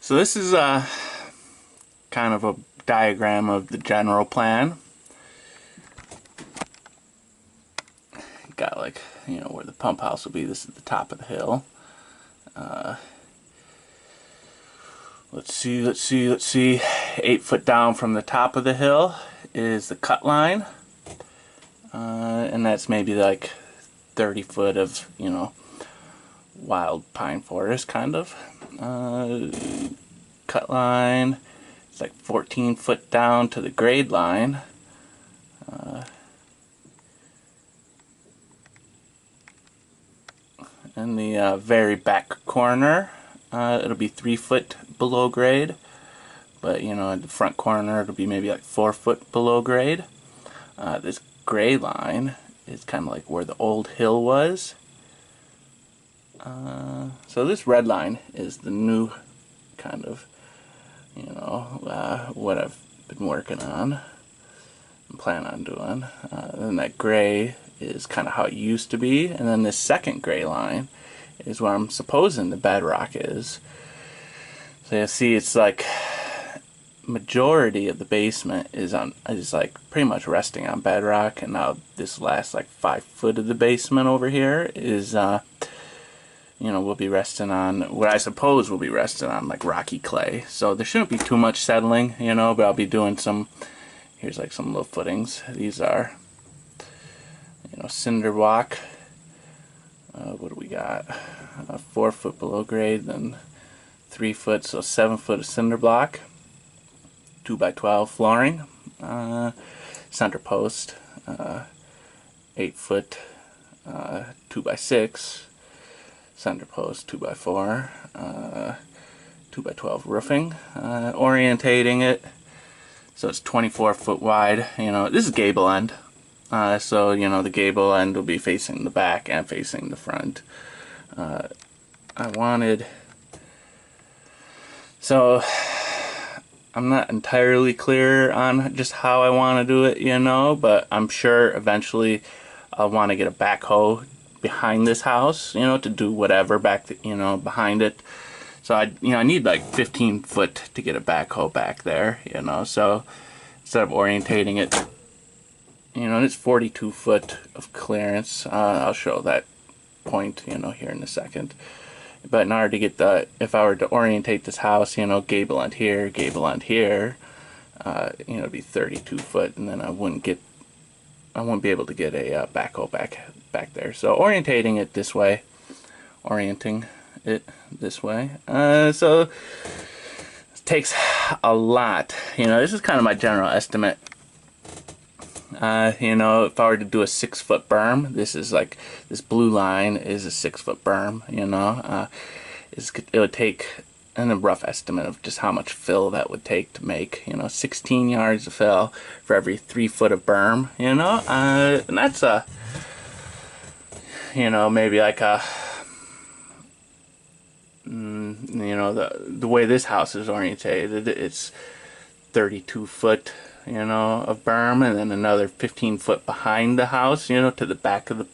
So this is kind of a diagram of the general plan. Got like, where the pump house will be. This is the top of the hill. Let's see. 8 foot down from the top of the hill is the cut line. And that's maybe like 30 foot of, wild pine forest kind of. Cut line, it's like 14 foot down to the grade line. In the very back corner, it'll be 3 foot below grade. But, in the front corner, it'll be maybe like 4 foot below grade. This gray line is kind of like where the old hill was. So this red line is the new kind of, what I've been working on and plan on doing. And that gray is kind of how it used to be. And then this second gray line is where I'm supposing the bedrock is. So you see it's like majority of the basement is like pretty much resting on bedrock, and now this last like 5 foot of the basement over here is we'll be resting on what I suppose will be resting on like rocky clay. So there shouldn't be too much settling, but I'll be doing here's like some little footings. These are cinder block. What do we got? 4 foot below grade, then 3 foot, so 7 foot of cinder block. 2x12 flooring, center post, 8 foot, 2x6, center post, 2x4, 2x12 roofing, orientating it so it's 24 foot wide. This is gable end, so the gable end will be facing the back and facing the front. I'm not entirely clear on just how I want to do it, but I'm sure eventually I'll want to get a backhoe behind this house, to do whatever behind it. So I need like 15 foot to get a backhoe back there, so instead of orientating it, and it's 42 foot of clearance. I'll show that point, here in a second. But in order to get if I were to orientate this house, gable end here, it'd be 32 foot, and then I wouldn't be able to get a backhoe back there. So orienting it this way, so it takes a lot. This is kind of my general estimate. If I were to do a 6 foot berm, this blue line is a 6 foot berm. It would take a rough estimate of just how much fill that would take to make. 16 yards of fill for every 3 foot of berm. And that's maybe like the way this house is orientated, it's 32 foot. Of berm, and then another 15 foot behind the house, to the back of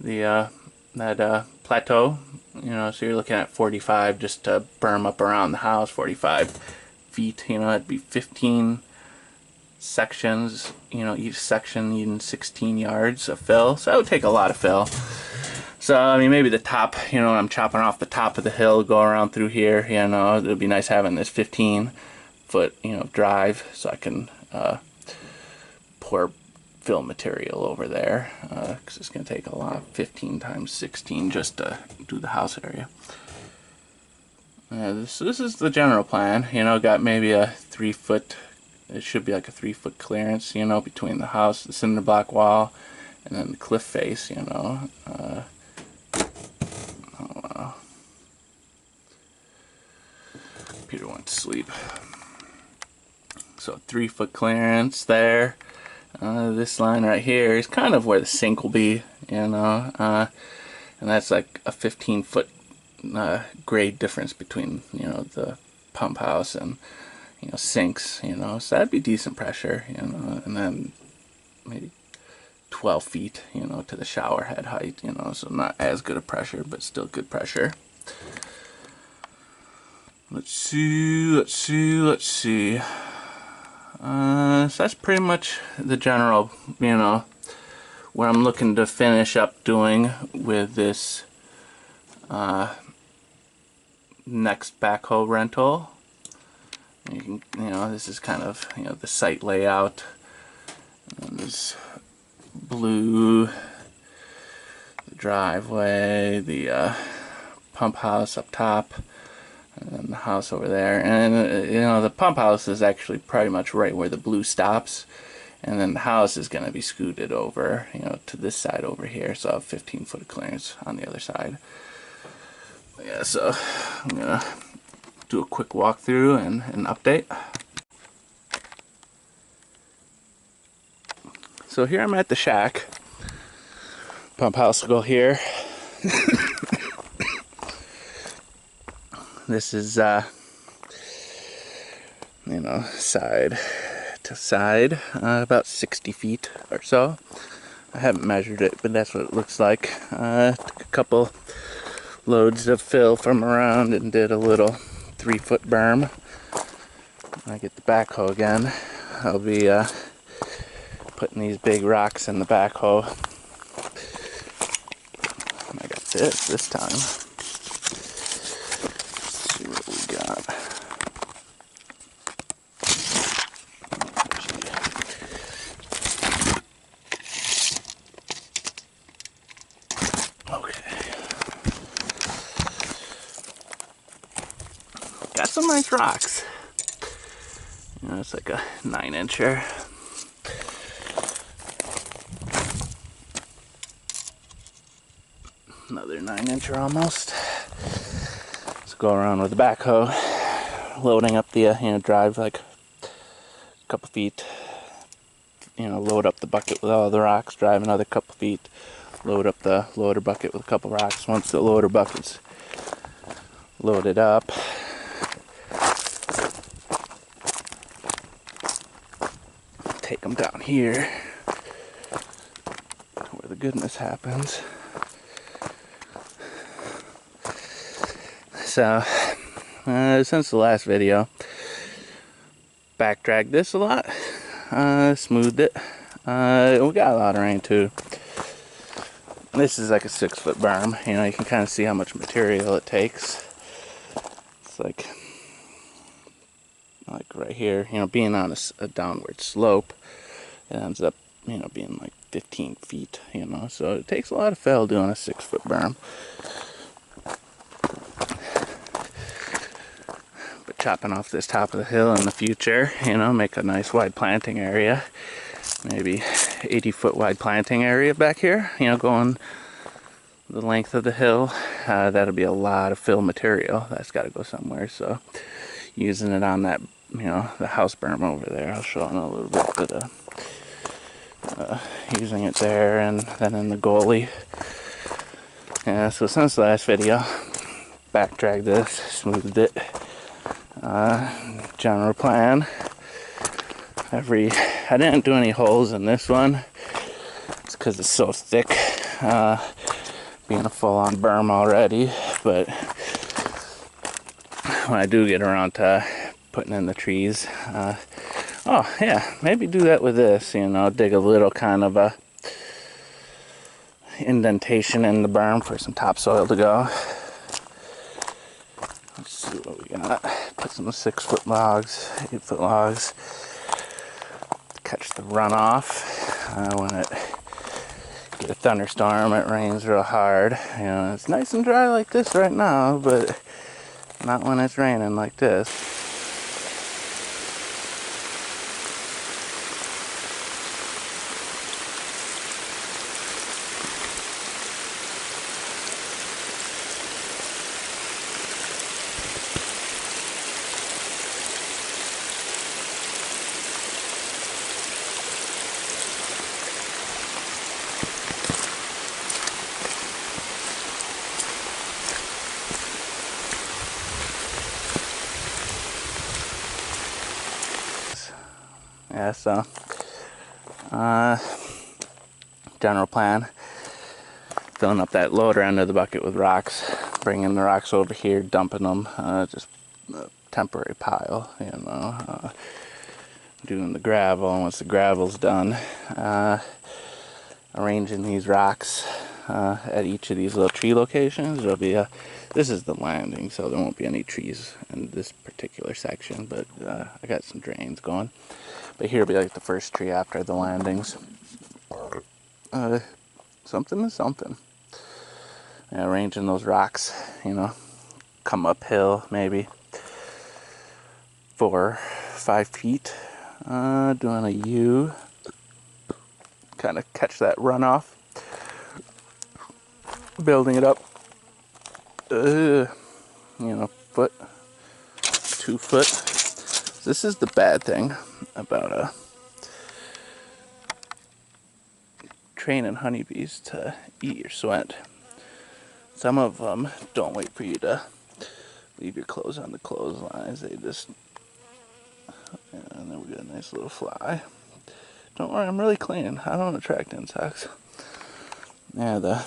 that plateau, so you're looking at 45 just to berm up around the house, 45 feet, that'd be 15 sections, each section needing 16 yards of fill, so that would take a lot of fill. So, I mean, maybe the top, I'm chopping off the top of the hill, go around through here, it would be nice having this 15 foot drive, so I can pour fill material over there, because it's going to take a lot, 15 times 16 just to do the house area. This is the general plan. Got maybe a 3 foot, it should be like a 3 foot clearance, between the house, the cinder block wall, and then the cliff face. Computer went to sleep. So 3 foot clearance there. This line right here is kind of where the sink will be, and that's like a 15 foot grade difference between the pump house and sinks, so that'd be decent pressure, and then maybe 12 feet, to the shower head height, so not as good a pressure, but still good pressure. let's see. So that's pretty much the general, what I'm looking to finish up doing with this next backhoe rental. You can, this is kind of, the site layout. And this blue, the driveway, the pump house up top, and then the house over there. And the pump house is actually pretty much right where the blue stops, and then the house is going to be scooted over, to this side over here. So I have 15 foot of clearance on the other side. Yeah, so I'm gonna do a quick walkthrough and an update. So here I'm at the shack. Pump house will go here. This is side to side, about 60 feet or so. I haven't measured it, but that's what it looks like. Took a couple loads of fill from around and did a little 3-foot berm. When I get the backhoe again, I'll be putting these big rocks in the backhoe. I got this time. Let's see what we got. Got some nice rocks. It's like a 9-incher. Another 9-incher almost. Let's go around with the backhoe, loading up the, drive like a couple feet. Load up the bucket with all the rocks, drive another couple feet, load up the loader bucket with a couple rocks. Once the loader bucket's loaded up, take them down here where the goodness happens. So, since the last video, back-dragged this a lot, smoothed it. We got a lot of rain too. This is like a 6-foot berm. You can kind of see how much material it takes. It's like right here, being on a downward slope, it ends up, being like 15 feet, so it takes a lot of fill doing a 6-foot berm. But chopping off this top of the hill in the future, make a nice wide planting area, maybe 80-foot wide planting area back here, going the length of the hill. That'll be a lot of fill material. That's got to go somewhere, so using it on that, the house berm over there. I'll show in a little bit, but using it there and then in the goalie. Yeah, so since the last video, back-dragged this, smoothed it. General plan. I didn't do any holes in this one. It's because it's so thick, being a full-on berm already. But when I do get around to putting in the trees, oh yeah, maybe do that with this. Dig a little kind of a indentation in the berm for some topsoil to go. Let's see what we got. Put some 6-foot logs, 8-foot logs. Catch the runoff when it get a thunderstorm. It rains real hard. It's nice and dry like this right now, but not when it's raining like this. Yeah, so general plan, filling up that loader end of the bucket with rocks, bringing the rocks over here, dumping them, just a temporary pile, doing the gravel. And once the gravel's done, arranging these rocks at each of these little tree locations. There'll be this is the landing, so there won't be any trees in this particular section, but I got some drains going. But here will be like the first tree after the landings. Something is something. Arranging those rocks, come uphill maybe 4 or 5 feet, doing a U, kind of catch that runoff, building it up, foot, 2 foot. This is the bad thing about training honeybees to eat your sweat. Some of them don't wait for you to leave your clothes on the clotheslines. They just, and then we got a nice little fly. Don't worry, I'm really clean. I don't attract insects. Yeah,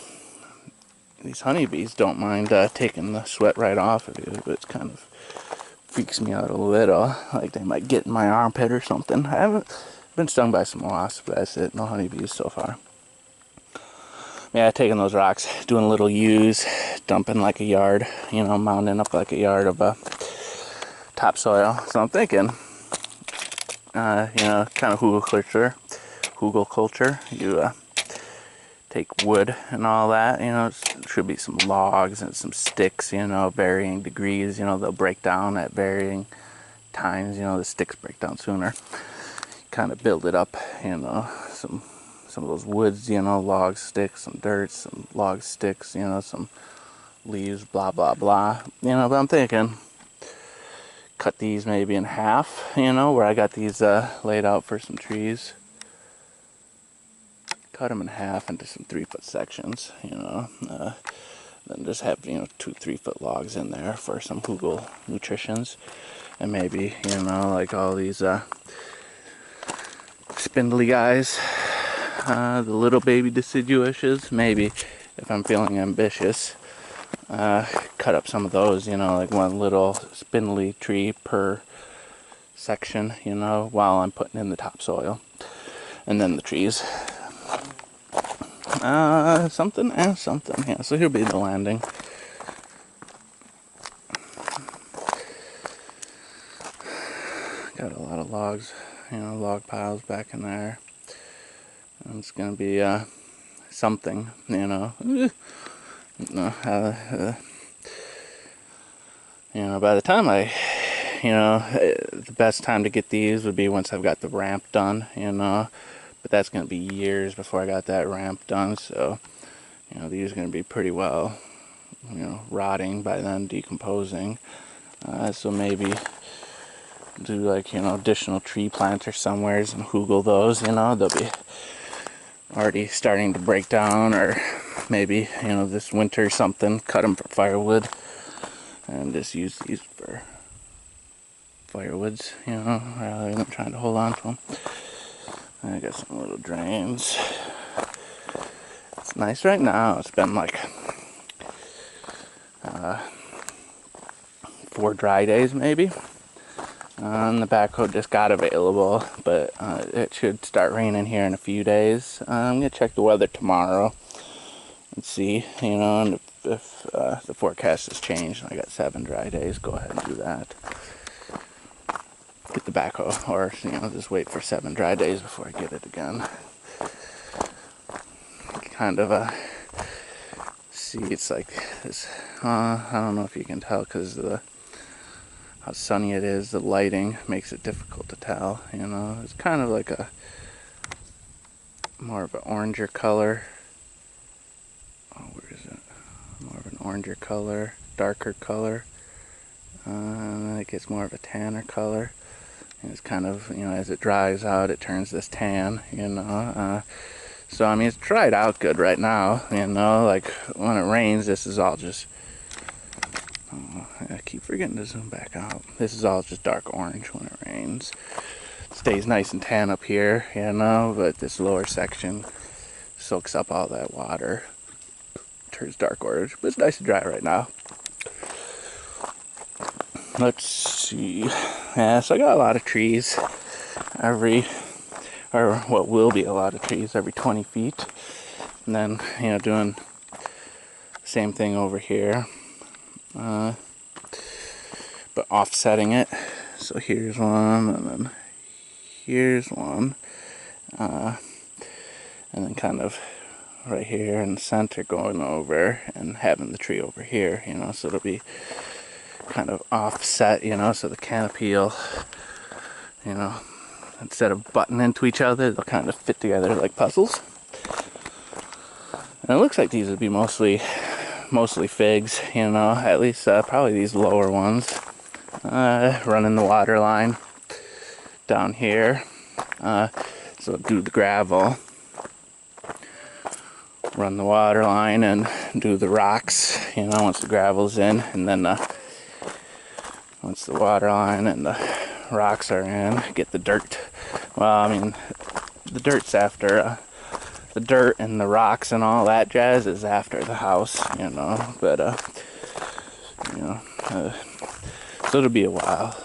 these honeybees don't mind taking the sweat right off of you, but it's kind of freaks me out a little. Like they might get in my armpit or something. I haven't been stung by some wasps, but that's it. No honeybees so far. Yeah, taking those rocks, doing little U's, dumping like a yard, mounding up like a yard of topsoil. So I'm thinking, kind of hugel culture. You take wood and all that, there should be some logs and some sticks, varying degrees, they'll break down at varying times, the sticks break down sooner. Kind of build it up, some of those woods, logs, sticks, some dirt, some logs, sticks, some leaves, blah, blah, blah. But I'm thinking, cut these maybe in half, where I got these laid out for some trees. Cut them in half into some 3-foot sections, then just have, 2 3-foot logs in there for some hugel nutritions. And maybe, like all these spindly guys, the little baby deciduouses, maybe if I'm feeling ambitious, cut up some of those, like one little spindly tree per section, while I'm putting in the topsoil, and then the trees. Something and something. Yeah, so here'll be the landing. Got a lot of logs, log piles back in there. And it's gonna be something, by the time the best time to get these would be once I've got the ramp done, but that's gonna be years before I got that ramp done. So, these are gonna be pretty well, rotting by then, decomposing. So maybe do like, additional tree plants or somewheres and hugel those, they'll be already starting to break down, or maybe, this winter or something, cut them for firewood and just use these for firewoods, rather than trying to hold on to them. I got some little drains. It's nice right now. It's been like 4 dry days maybe. And the backhoe just got available, but it should start raining here in a few days. I'm going to check the weather tomorrow and see, and if the forecast has changed and I got 7 dry days, go ahead and do that. Get the backhoe, or, just wait for 7 dry days before I get it again. Kind of see, it's like this, I don't know if you can tell because of how sunny it is, the lighting makes it difficult to tell, It's kind of like more of an oranger color. Oh, where is it? More of an oranger color, darker color. And then it gets more of a tanner color. And it's kind of, as it dries out, it turns this tan, So, I mean, it's dried out good right now, like when it rains, this is all just, I keep forgetting to zoom back out. This is all just dark orange when it rains. It stays nice and tan up here, but this lower section soaks up all that water. Turns dark orange, but it's nice and dry right now. let's see. Yeah, so I got a lot of trees or what will be a lot of trees every 20 feet. And then, doing the same thing over here. But offsetting it. So here's one, and then here's one. And then kind of right here in the center going over and having the tree over here, so it'll be kind of offset, so the canopy will, instead of butting into each other, they'll kind of fit together like puzzles. And it looks like these would be mostly figs, at least probably these lower ones. Running the water line down here. So do the gravel, run the water line, and do the rocks, once the gravel's in, and then once the water line and the rocks are in, get the dirt. Well, I mean, the dirt's after, the dirt and the rocks and all that jazz is after the house, but, so it'll be a while.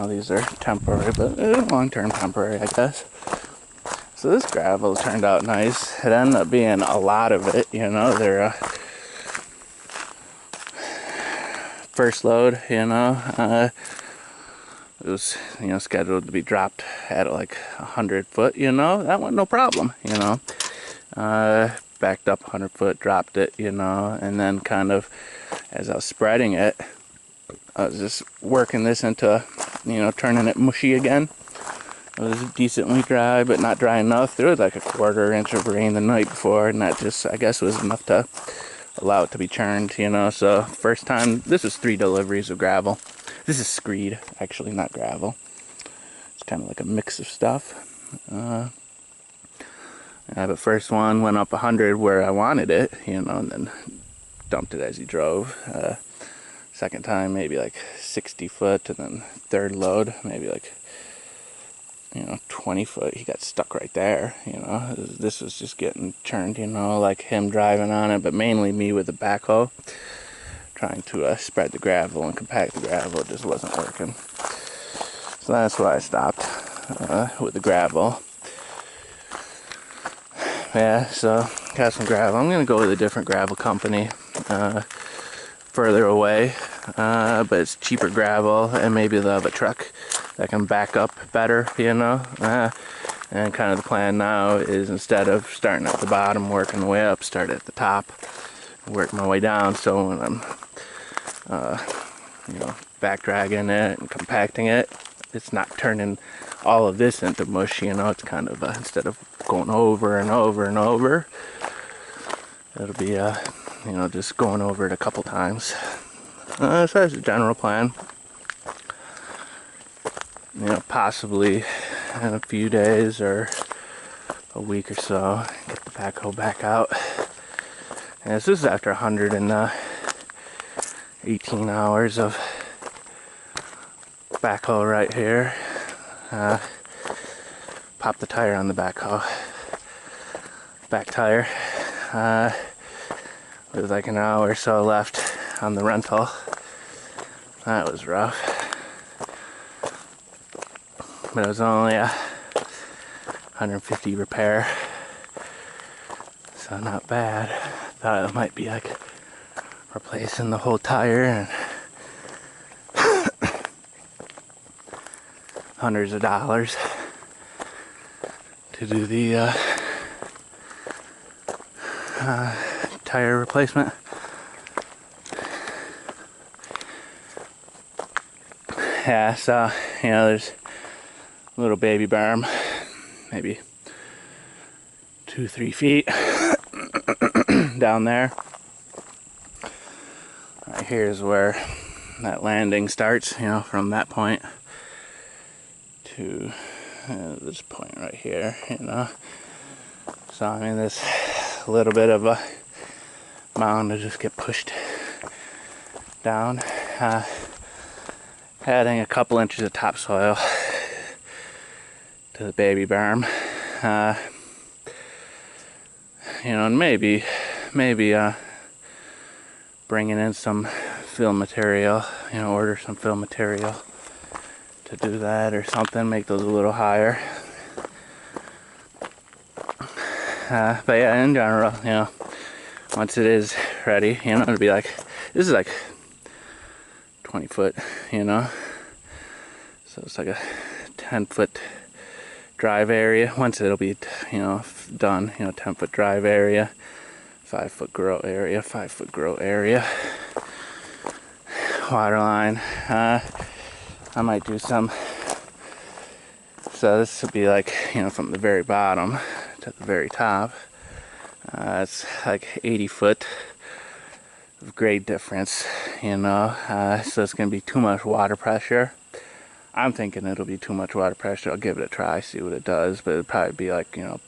These are temporary, but long-term temporary, I guess. So this gravel turned out nice. It ended up being a lot of it, They're first load, it was, scheduled to be dropped at like 100 foot, that went no problem, backed up 100 foot, dropped it, and then kind of, as I was spreading it, I was just working this into, turning it mushy again. It was decently dry, but not dry enough. There was like a 1/4 inch of rain the night before, and that just, I guess, was enough to allow it to be churned, So first time, this was 3 deliveries of gravel. This is screed, actually, not gravel. It's kind of like a mix of stuff. But first one went up 100 where I wanted it, and then dumped it as he drove. Second time, maybe like 60 foot, and then third load, maybe like 20 foot. He got stuck right there, This was just getting churned, like him driving on it, but mainly me with the backhoe trying to spread the gravel and compact the gravel. It just wasn't working, so that's why I stopped with the gravel. Yeah, so got some gravel. I'm gonna go with a different gravel company further away, but it's cheaper gravel, and maybe they'll have a truck that can back up better, and kind of the plan now is, instead of starting at the bottom, working the way up, start at the top, work my way down, so when I'm back dragging it and compacting it, it's not turning all of this into mush, it's kind of instead of going over and over and over, it'll be just going over it a couple times. So that's the general plan. Possibly in a few days or a week or so, get the backhoe back out. And this is after 118 hours of backhoe right here. Pop the tire on the backhoe. Back tire. With like an hour or so left on the rental. That was rough. But it was only a 150 repair, so not bad. Thought it might be like replacing the whole tire and hundreds of dollars to do the tire replacement. Yeah, so there's a little baby berm, maybe 2-3 feet down there. Right here is where that landing starts, from that point to this point right here, So I mean, this little bit of a mound to just get pushed down, adding a couple inches of topsoil to the baby berm, and maybe bringing in some fill material, you know, order some fill material to do that or something, make those a little higher. But yeah, in general, you know, once it is ready, you know, it'll be like, this is like 20 foot, you know, so it's like a 10-foot drive area. Once it'll be, you know, done, you know, 10-foot drive area, 5-foot grow area, 5-foot grow area, water line. I might do some, so this would be like, you know, from the very bottom to the very top. It's like 80 foot of grade difference, you know, so it's going to be too much water pressure. I'm thinking it'll be too much water pressure. I'll give it a try, see what it does, but it'll probably be like, you know,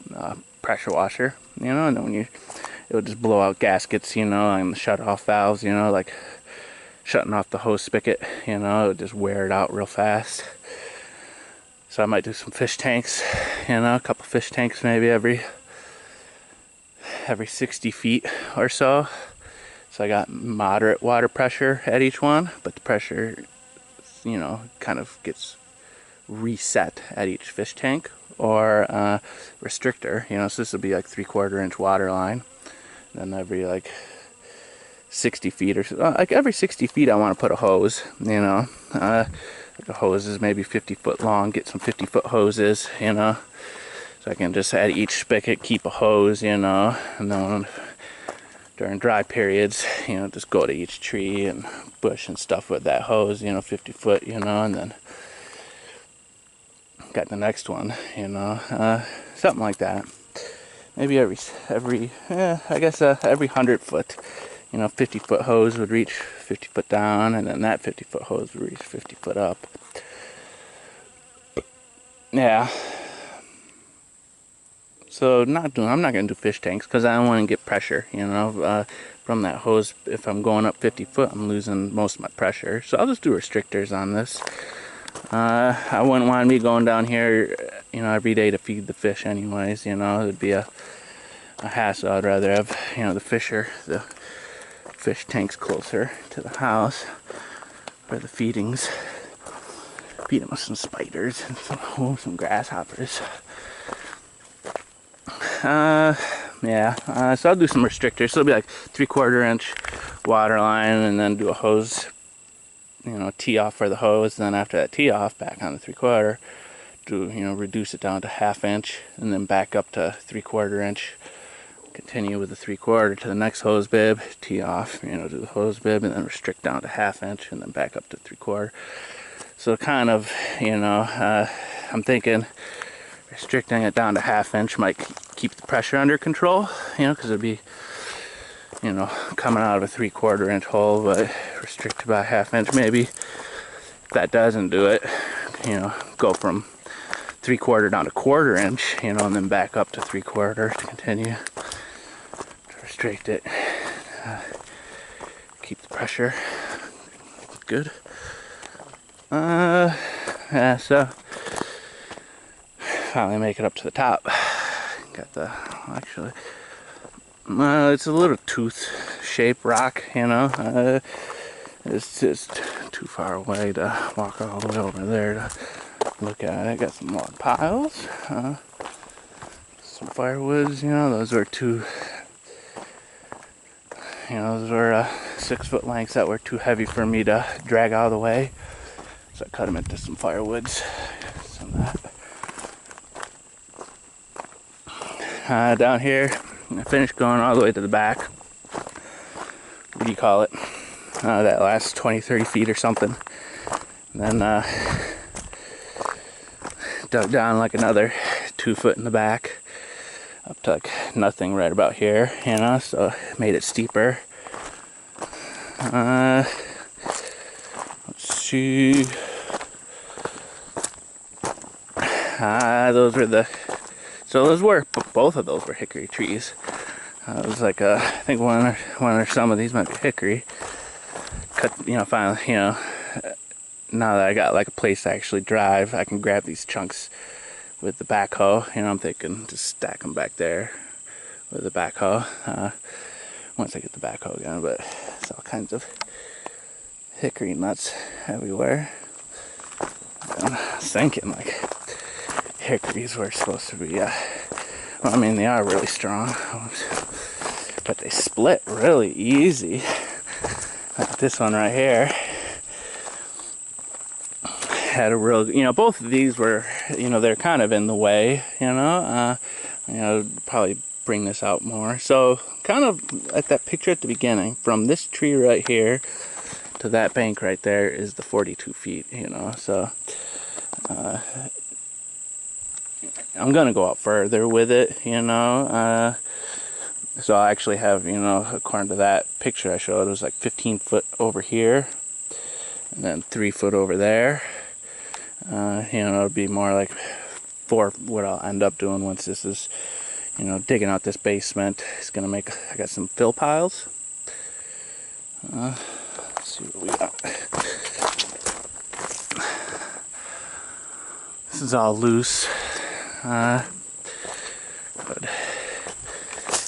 pressure washer, you know, and then when it'll just blow out gaskets, you know, and the shut off valves, you know, like shutting off the hose spigot, you know, it'll just wear it out real fast. So I might do some fish tanks, you know, a couple fish tanks maybe every 60 feet or so. So I got moderate water pressure at each one, but the pressure, you know, kind of gets reset at each fish tank or restrictor, you know, so this will be like 3/4 inch water line. And then every like 60 feet or so, like every 60 feet I want to put a hose, you know, like a hose is maybe 50 foot long, get some 50-foot hoses, you know, so I can just at each spigot keep a hose, you know, and then during dry periods, you know, just go to each tree and bush and stuff with that hose, you know, 50 foot, you know, and then got the next one, you know, something like that. Maybe every I guess every 100 foot, you know, 50-foot hose would reach 50 foot down, and then that 50-foot hose would reach 50 foot up. Yeah. So I'm not going to do fish tanks because I don't want to get pressure, you know, from that hose. If I'm going up 50 foot, I'm losing most of my pressure. So I'll just do restrictors on this. I wouldn't want me going down here, you know, every day to feed the fish anyways, you know, it'd be a hassle. I'd rather have, you know, the fish tanks closer to the house for the feedings. Feed them with some spiders and some grasshoppers. Yeah, so I'll do some restrictors. So it'll be like 3/4 inch water line, and then do a hose, you know, tee off for the hose. And then after that tee off, back on the 3/4, do, you know, reduce it down to 1/2 inch, and then back up to 3/4 inch. Continue with the 3/4 to the next hose bib, tee off, you know, do the hose bib, and then restrict down to 1/2 inch, and then back up to 3/4. So kind of, you know, I'm thinking restricting it down to 1/2 inch might keep the pressure under control, you know, because it'd be, you know, coming out of a 3/4 inch hole, but restricted by 1/2 inch maybe. If that doesn't do it, you know, go from 3/4 down to 1/4 inch, you know, and then back up to 3/4 to continue to restrict it. Keep the pressure good. Yeah, so finally make it up to the top. Got the, actually, it's a little tooth shaped rock, you know. It's just too far away to walk all the way over there to look at it. Got some log piles, some firewoods, you know, those were those were 6 foot lengths that were too heavy for me to drag out of the way. So I cut them into some firewoods, some of that. Down here, I finished going all the way to the back. What do you call it? That last 20-30 feet or something. And then dug down like another 2 foot in the back, up to like nothing right about here, you know, so made it steeper. Let's see. Both of those were hickory trees. It was like I think one or some of these might be hickory. Cut, you know, finally, you know, now that I got like a place to actually drive, I can grab these chunks with the backhoe. You know, I'm thinking just stack them back there with the backhoe. Once I get the backhoe again, but it's all kinds of hickory nuts everywhere. And I was thinking like hickories were supposed to be, well, I mean, they are really strong, but they split really easy. Like this one right here had a real, both of these were, they're kind of in the way, probably bring this out more. So kind of at that picture at the beginning, from this tree right here to that bank right there is the 42 feet, so I'm gonna go out further with it, so I actually have, according to that picture I showed, it was like 15 foot over here and then 3 foot over there. It'll be more like 4, what I'll end up doing once this is, digging out this basement. It's gonna make, I got some fill piles. Let's see what we got. This is all loose. But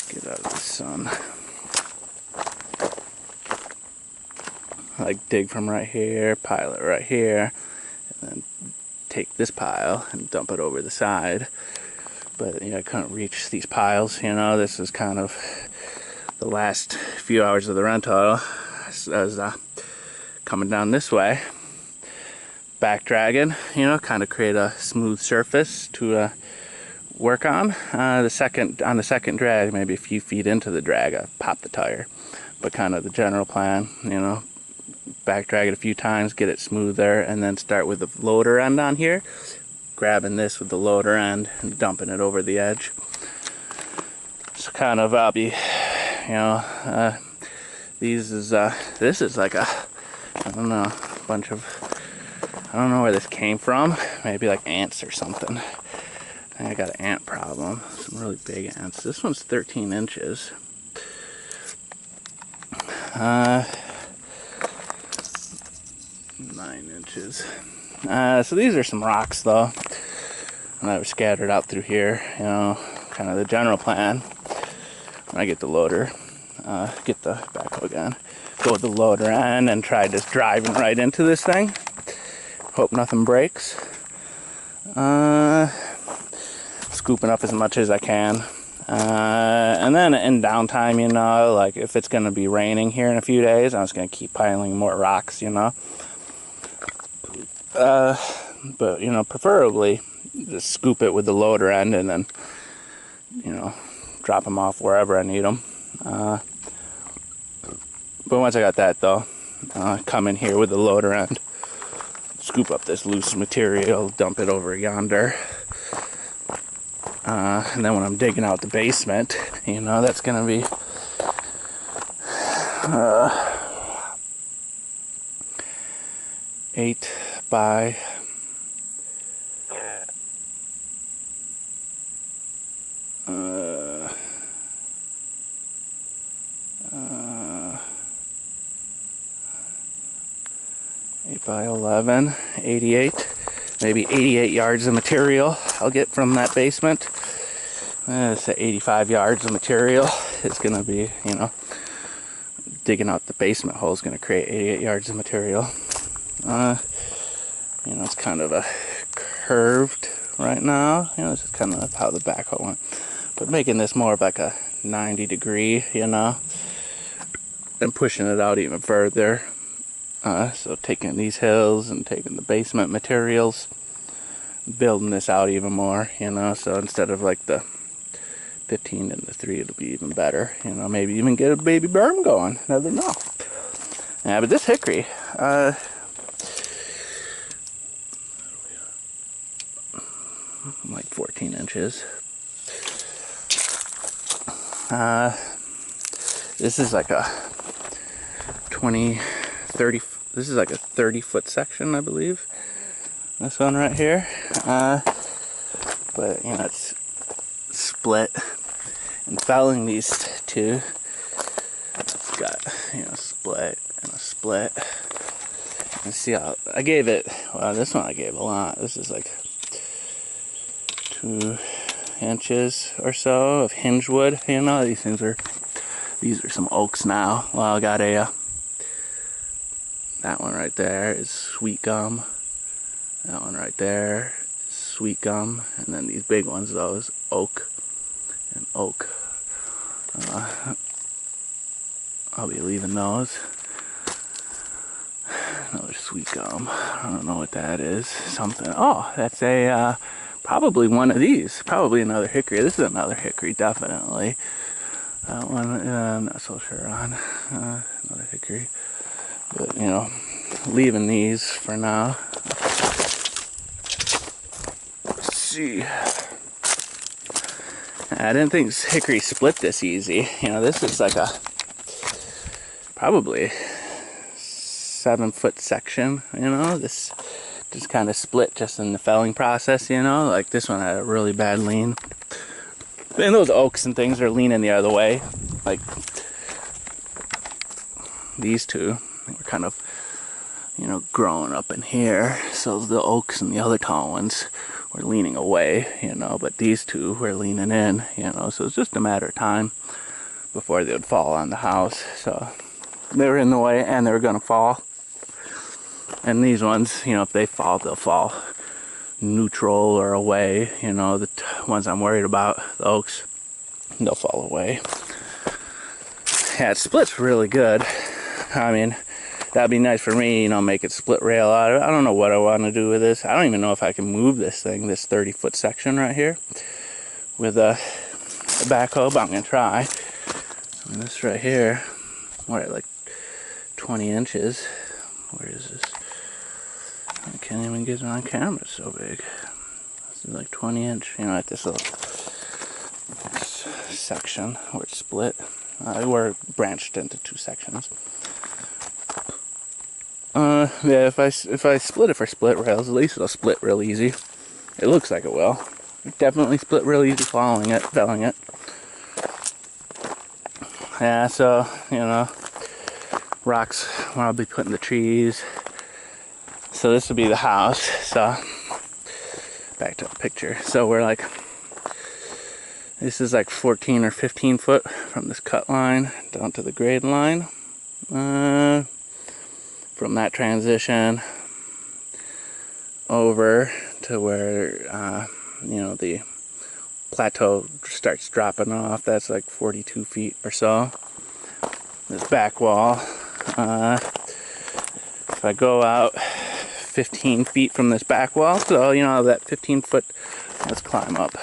get out of the sun. Like dig from right here, pile it right here, and then take this pile and dump it over the side. But I couldn't reach these piles. This is kind of the last few hours of the rental. I was coming down this way, back dragging, kind of create a smooth surface to work on. On the second drag, maybe a few feet into the drag, I popped the tire. But kind of the general plan, back drag it a few times, get it smoother, and then start with the loader end on here, grabbing this with the loader end and dumping it over the edge. So kind of I'll be, this is like a, I don't know, bunch of, I don't know where this came from, maybe like ants or something. I think I got an ant problem, some really big ants. This one's 13 inches. 9 inches. So these are some rocks though, that were scattered out through here. Kind of the general plan. When I get the loader, get the backhoe again, go with the loader end and try just driving right into this thing. Hope nothing breaks. Scooping up as much as I can. And then in downtime, like if it's going to be raining here in a few days, I'm just going to keep piling more rocks, But, preferably just scoop it with the loader end and then, drop them off wherever I need them. But once I got that though, come in here with the loader end, scoop up this loose material, dump it over yonder. And then when I'm digging out the basement, that's going to be 8 by 8 by 11, 88, maybe 88 yards of material I'll get from that basement. It's 85 yards of material. It's going to be, digging out the basement hole is going to create 88 yards of material. It's kind of a curved right now. This is kind of how the backhoe went. But making this more of like a 90 degree, and pushing it out even further. So taking these hills and taking the basement materials, building this out even more, so instead of like the 15 and the 3, it'll be even better, maybe even get a baby berm going, never know. Yeah, but this hickory, like 14 inches. This is like a 30, this is like a 30-foot section, I believe. This one right here. But, it's split. And felling these two, it's got, split and a split. And see how, I gave it, well, this one I gave a lot. This is like 2 inches or so of hinge wood. These are some oaks now. Well, I got a That one right there is sweet gum. That one right there is sweet gum. And then these big ones, those oak and oak. I'll be leaving those. Another sweet gum. I don't know what that is. Something. Oh, that's a probably one of these. Probably another hickory. This is another hickory, definitely. That one, I'm not so sure on. Another hickory. But, you know, leaving these for now. Let's see. I didn't think hickory split this easy. You know, this is like a probably 7-foot section, you know. This just kind of split just in the felling process, you know. Like this one had a really bad lean. And those oaks and things are leaning the other way. Like these two were kind of, you know, growing up in here. So the oaks and the other tall ones were leaning away, you know. But these two were leaning in, you know. So it's just a matter of time before they would fall on the house. So they were in the way and they were going to fall. And these ones, you know, if they fall, they'll fall neutral or away. You know, the ones I'm worried about, the oaks, they'll fall away. Yeah, it splits really good. I mean, that'd be nice for me, you know, make it split rail out of it. I don't know what I want to do with this. I don't even know if I can move this thing, this 30-foot section right here, with a backhoe, but I'm going to try. And this right here, what, like 20 inches. Where is this? I can't even get it on camera, it's so big. This is like 20-inch, you know, at this little section where it's split. We're branched into 2 sections. Yeah, if I split it for split rails, at least it'll split real easy. It looks like it will. Definitely split real easy felling it. Yeah, so, you know, rocks where I'll be putting the trees. So this will be the house. So back to the picture. So we're like, this is like 14 or 15 foot from this cut line down to the grade line. From that transition over to where you know, the plateau starts dropping off. That's like 42 feet or so. This back wall. If I go out 15 feet from this back wall, so you know, that 15 foot, let's climb up.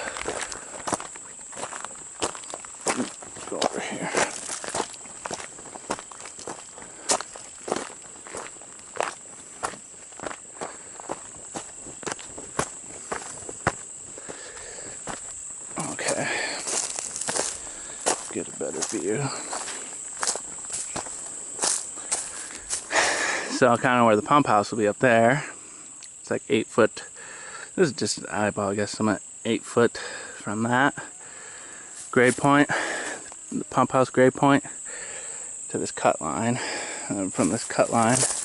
Let's go over here. Okay, get a better view. So kind of where the pump house will be up there. It's like 8 foot. This is just an eyeball, I guess. I'm at 8 foot from that grade point, the pump house grade point, to this cut line. And from this cut line, it's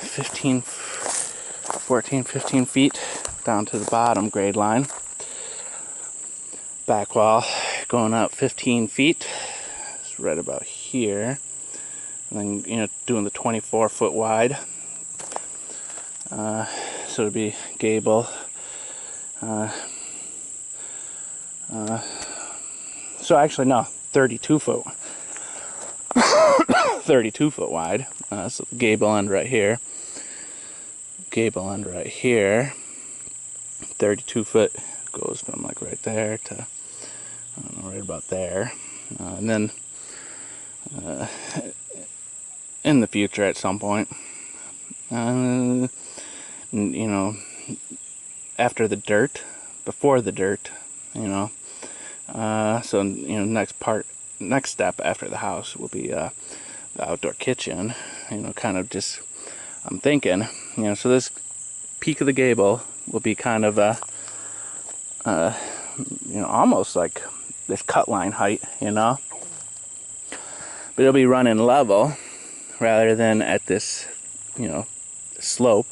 15 feet down to the bottom grade line. Back wall going up 15 feet. It's right about here. And then, you know, doing the 24-foot wide. So it'd be gable. So actually, no, 32 foot. 32 foot wide. So the gable end right here. Gable end right here. 32 foot goes from like right there to, I don't know, right about there. And then in the future at some point, you know, after the dirt, before the dirt, you know, so, you know, next step after the house will be the outdoor kitchen, you know, kind of just, I'm thinking, you know, so this peak of the gable will be kind of you know, almost like this cut line height, you know, but it'll be running level rather than at this, you know, slope.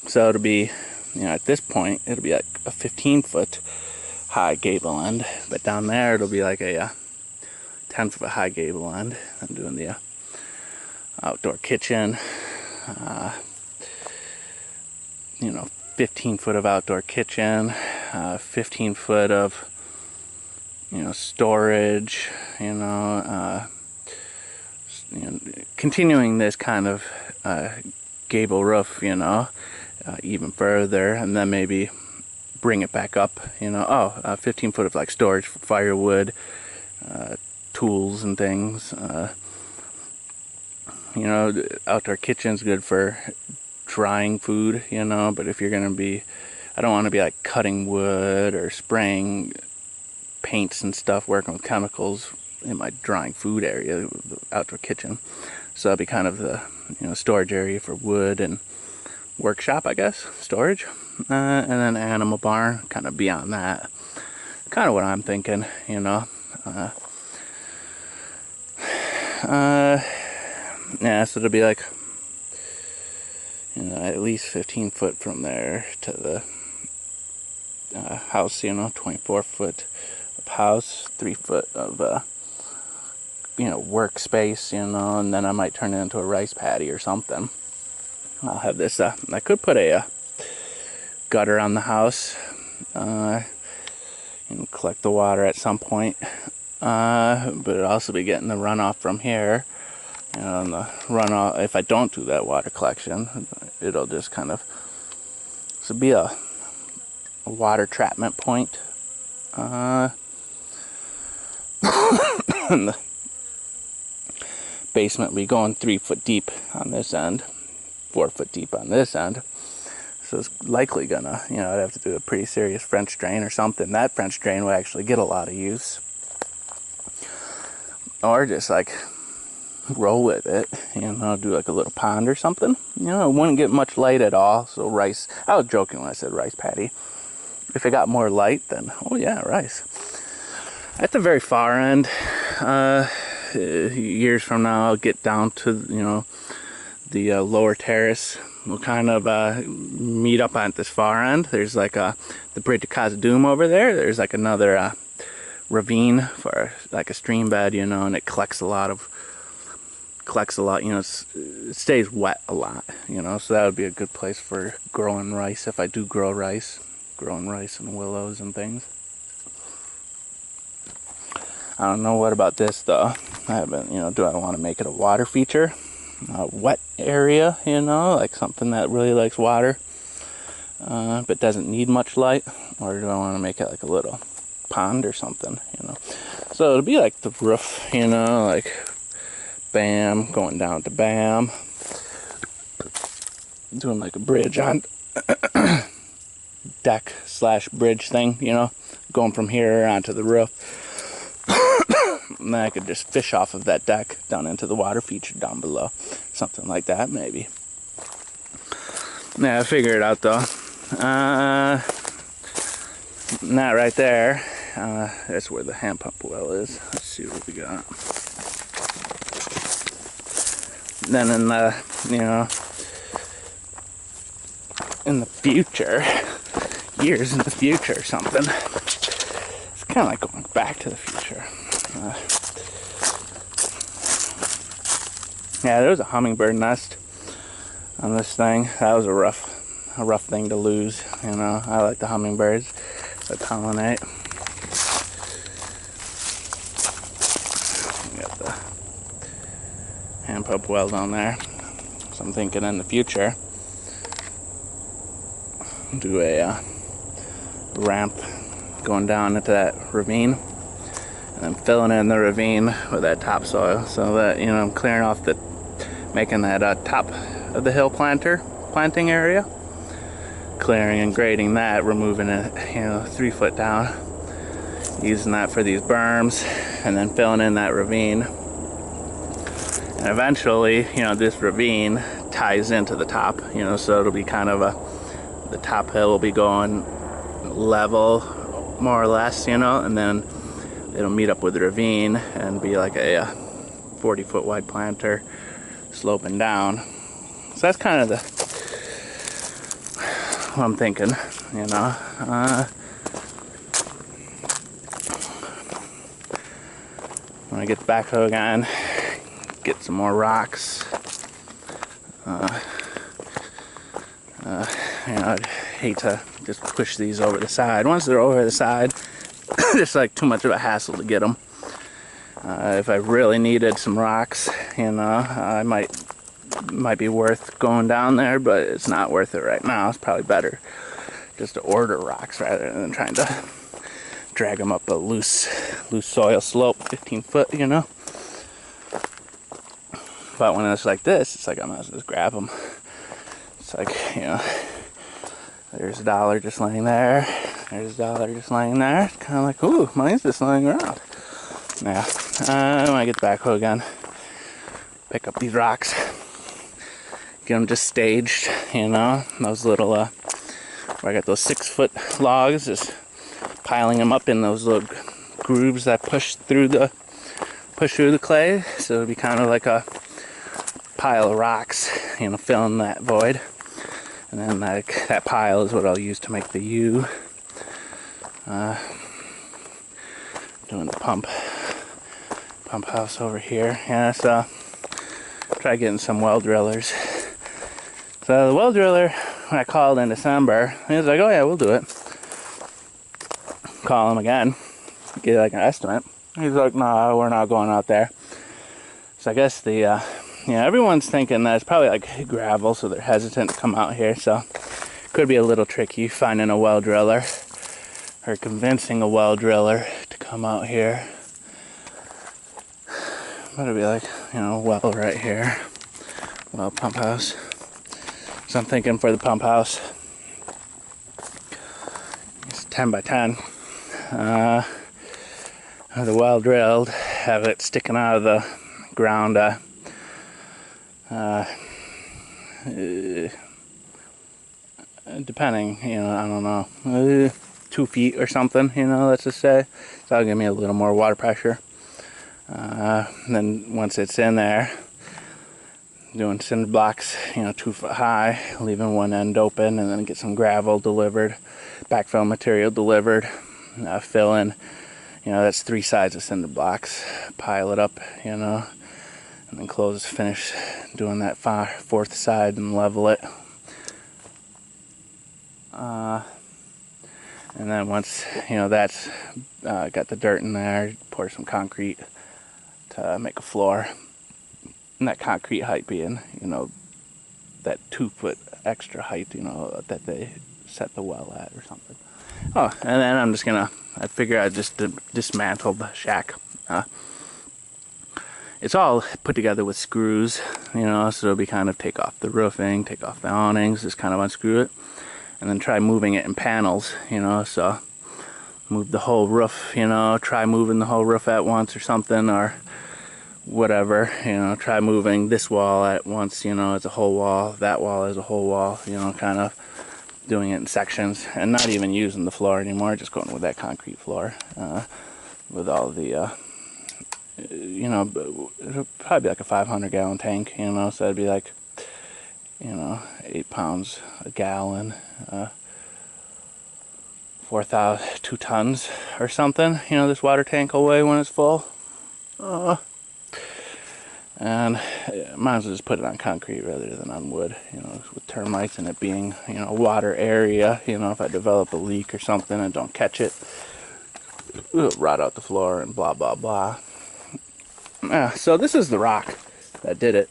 So it'll be, you know, at this point it'll be like a 15-foot high gable end, but down there it'll be like a 10-foot high gable end. I'm doing the outdoor kitchen, 15 foot of outdoor kitchen, 15 foot of storage, continuing this kind of gable roof, even further, and then maybe bring it back up, 15 foot of like storage for firewood, tools and things. Outdoor kitchen's good for drying food, but if you're gonna be, I don't want to be like cutting wood or spraying paints and stuff, working with chemicals in my drying food area, the outdoor kitchen. So that'd be kind of the storage area for wood and workshop, I guess, storage. And then animal barn, kind of beyond that. Kind of what I'm thinking, yeah, so it'll be like, at least 15 foot from there to the house, 24 foot of house, 3 foot of, workspace, and then I might turn it into a rice paddy or something. I'll have this, I could put a gutter on the house, and collect the water at some point, but it'll also be getting the runoff from here. And the runoff, if I don't do that water collection, it'll just kind of, this will be a water trapment point. And the basement will be going 3 foot deep on this end, 4 foot deep on this end. So it's likely gonna, I'd have to do a pretty serious French drain or something. That French drain would actually get a lot of use. Or just like roll with it, do like a little pond or something. It wouldn't get much light at all. So rice, I was joking when I said rice paddy. If it got more light, then oh yeah, rice. At the very far end, years from now, I'll get down to the lower terrace. We'll kind of meet up at this far end. There's like the Bridge of Khazad-dûm over there. There's like another ravine for like a stream bed, and it collects a lot, it stays wet a lot, so that would be a good place for growing rice if I do grow rice, and willows and things. I don't know what about this though. I haven't, do I want to make it a water feature? A wet area, like something that really likes water, but doesn't need much light, or do I want to make it like a little pond or something, So it'll be like the roof, like bam, going down to bam, doing like a bridge on deck / bridge thing, going from here onto the roof. And then I could just fish off of that deck down into the water feature down below. Something like that, maybe. Yeah, I figured it out though. That right there, that's where the hand pump well is. Let's see what we got. Then in the, in the future, years in the future or something, it's kind of like going back to the future. Yeah, there was a hummingbird nest on this thing. That was a rough thing to lose. I like the hummingbirds that pollinate. We got the hand pump well down there. So I'm thinking in the future, do a ramp going down into that ravine, and then filling in the ravine with that topsoil, so that I'm clearing off making that top of the hill planting area, clearing and grading that, removing it 3 foot down, using that for these berms, and then filling in that ravine. And eventually, this ravine ties into the top, so it'll be kind of the top hill will be going level, more or less, and then it'll meet up with the ravine and be like a 40-foot wide planter sloping down. So that's kind of what I'm thinking, when I get the backhoe again, get some more rocks, You know, I'd hate to just push these over the side. Once they're over the side, it's like too much of a hassle to get them. If I really needed some rocks, you know, I might be worth going down there, but it's not worth it right now. It's probably better just to order rocks rather than trying to drag them up a loose soil slope, 15 foot, you know. But when it's like this, it's like I might as well just grab them. It's like, you know, there's a dollar just laying there. There's a dollar just laying there. It's kind of like, ooh, money's just laying around. Yeah. When I get the backhoe again, pick up these rocks, get them just staged, you know, those little, where I got those 6-foot logs, just piling them up in those little grooves that push through the clay. So it'll be kind of like a pile of rocks, you know, filling that void. And then that pile is what I'll use to make the U. Doing the pump house over here. Yeah, so try getting some well drillers. So the well driller, when I called in December, he was like, oh yeah, we'll do it. Call him again, get like an estimate. He's like, no, we're not going out there. So I guess the everyone's thinking that it's probably like gravel, so they're hesitant to come out here. So could be a little tricky finding a well driller or convincing a well driller to come out here. But it'd be like, you know, well right here, well pump house. So I'm thinking for the pump house, it's 10 by 10. The well drilled, have it sticking out of the ground. Depending, you know, I don't know, 2 feet or something, you know, let's just say. So that'll give me a little more water pressure. Then once it's in there, doing cinder blocks, you know, 2 foot high, leaving one end open, and then get some gravel delivered, backfill material delivered, fill in, you know, that's 3 sides of cinder blocks, pile it up, you know, and then finish doing that 4th side and level it. And then once, you know, that's got the dirt in there, pour some concrete to make a floor. And that concrete height being, you know, that 2 foot extra height, you know, that they set the well at or something. Oh, and then I figure I'd just dismantle the shack. It's all put together with screws, you know, so it'll be kind of take off the roofing, take off the awnings, just kind of unscrew it. And then try moving it in panels, you know, so move the whole roof, you know, try moving the whole roof at once or something, or whatever, you know, try moving this wall at once, you know, as a whole wall, that wall as a whole wall, you know, kind of doing it in sections, and not even using the floor anymore, just going with that concrete floor, with all the, you know, it'll probably be like a 500-gallon tank, you know, so it'd be like, you know, 8 pounds a gallon, 2 tons or something, you know, this water tank will weigh when it's full. And might as well just put it on concrete rather than on wood, you know, with termites and it being, you know, a water area, you know, if I develop a leak or something and don't catch it, it'll rot out the floor and blah, blah, blah. Yeah, so this is the rock that did it.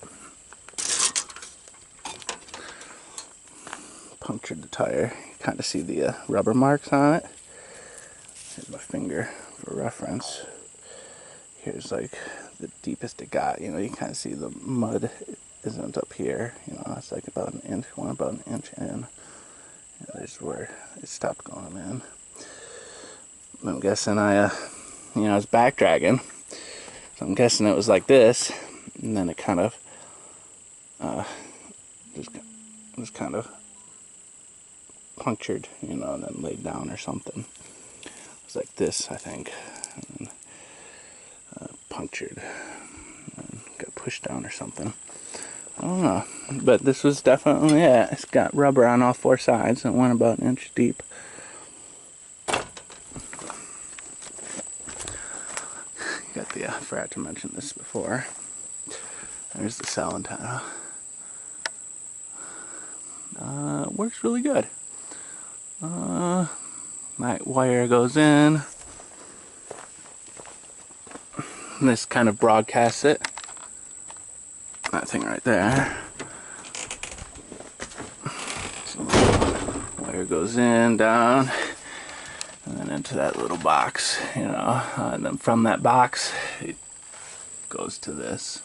Punctured the tire. You kind of see the rubber marks on it. Here's my finger for reference. Here's like the deepest it got. You know, you kind of see the mud isn't up here. You know, it's like about an inch, about an inch in. You know, there's where it stopped going in. I'm guessing I was back dragging. So I'm guessing it was like this, and then it kind of just kind of punctured, you know, and then laid down or something. It was like this, I think, and then, punctured and got pushed down or something. I don't know, but this was definitely it. It's got rubber on all 4 sides and it went about an inch deep. Got the, I forgot to mention this before. There's the cell antenna. works really good. My wire goes in. This kind of broadcasts it. That thing right there. So wire goes in, down, and then into that little box, you know. And then from that box, it goes to this.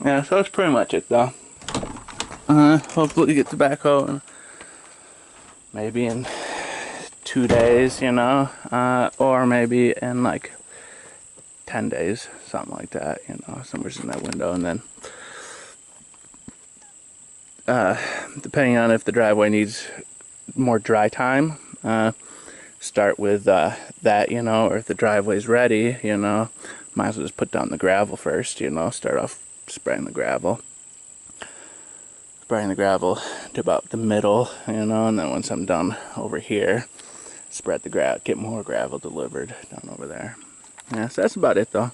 Yeah, so that's pretty much it, though. Hopefully get the backhoe and maybe in 2 days, you know, or maybe in like 10 days, something like that, you know, somewhere's in that window. And then depending on if the driveway needs more dry time, start with that, you know, or if the driveway's ready, you know, might as well just put down the gravel first, you know, start off spraying the gravel to about the middle, you know, and then once I'm done over here, spread the gravel, get more gravel delivered down over there. Yeah, so that's about it, though.